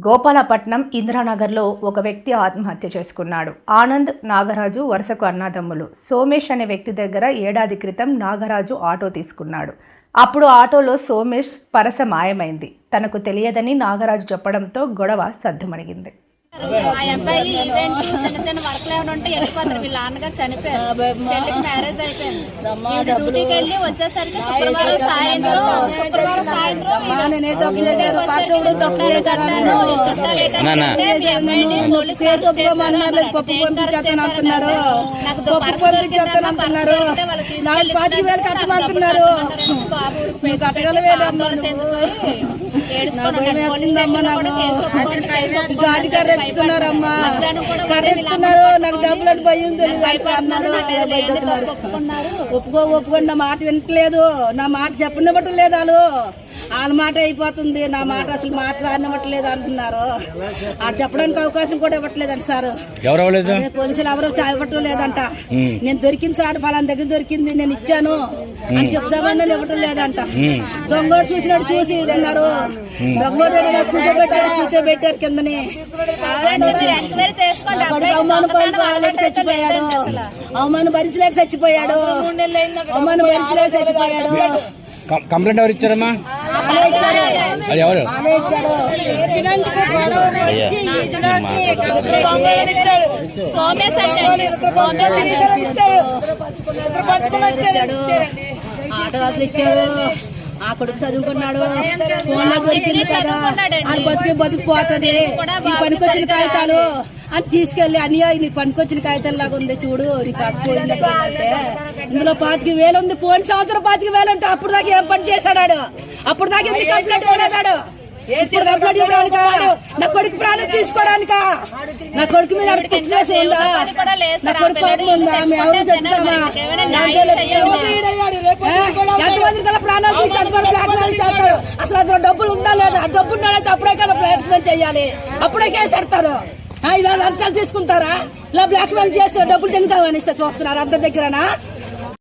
గోపాలపట్నం ఇంద్రానగర్లో ఒక వ్యక్తి ఆత్మహత్య చేసుకున్నాడు. ఆనంద్, నాగరాజు వరుసకు అన్నదమ్ములు. సోమేష్ అనే వ్యక్తి దగ్గర ఏడాది క్రితం నాగరాజు ఆటో తీసుకున్నాడు. అప్పుడు ఆటోలో సోమేష్ పరస మాయమైంది. తనకు తెలియదని నాగరాజు చెప్పడంతో గొడవ సద్దుమణిగింది. ఆ అబ్బాయి ఈవెంట్ చిన్న చిన్న వర్క్లు ఏమైనా ఉంటే వెళ్ళిపోతారు. వీళ్ళ నాన్నగారు చనిపోయారు, చెల్లికి మ్యారేజ్ అయిపోయింది. డ్యూటీకి వెళ్ళి వచ్చేసరికి శుక్రవారం సాయంత్రం నాకు డబ్బులు భయం ఒప్పుకోండి. నా మాట వినట్లేదు, నా మాట చెప్పనివ్వటం లేదు. వాళ్ళ మాట అయిపోతుంది, నా మాట అసలు మాట్లాడనివ్వట్లేదు అంటున్నారు. ఆడు చెప్పడానికి అవకాశం కూడా ఇవ్వట్లేదంట సార్. పోలీసులు ఎవరు ఇవ్వటం లేదంట. నేను దొరికింది సార్, ఫలానా దగ్గర దొరికింది, నేను ఇచ్చాను అని చెప్తామని ఇవ్వటం లేదంట. దొంగోడు చూసినట్టు చూసి ఇస్తున్నారు. దొంగోడు కూర్చోబెట్టారు కిందని. అవమానం భరించలేక చచ్చిపోయాడు. కంప్లైంట్ ఎవరు ఇచ్చారమ్మా? అది ఎవరు? ఆటోలు ఇచ్చారు. ఆ కొడుకు చదువుకున్నాడు, ఫోన్ లో దొరికింది కదా, అది బతికిపోతుంది. నీ పనికొచ్చిన కాగితాలు అని తీసుకెళ్లి అనియా నీ పనికొచ్చిన కాగితాలు లాగా ఉంది చూడు, నీ పసిపోయింది అంటే ఇందులో 25,000 ఉంది. పోయిన సంవత్సరం 25,000 అంటే అప్పుడు దాకా ఏం పని చేశాడు? అప్పుడు దాకా ఎందుకు కంప్లైంట్ ఇవ్వలేదాడు? నా కొడుకు ప్రాణం తీసుకోవడానిక? నా కొడుకు మీద ఉందా? నా కొడుకు ఉందా? ఎంతమంది కల్లా ప్రాణాలు తీస్తారు? అసలు అందులో డబ్బులు ఉందా లేదా? ఆ డబ్బు ఉన్నాడైతే అప్పుడే కదా ప్రయత్నం చెయ్యాలి, అప్పుడే కేసెడతారు. ఇలా లంచాలు తీసుకుంటారా? ఇలా బ్లాక్ మెయిల్ చేస్తే డబ్బులు తింటామని చూస్తున్నారు అందరి దగ్గరనా?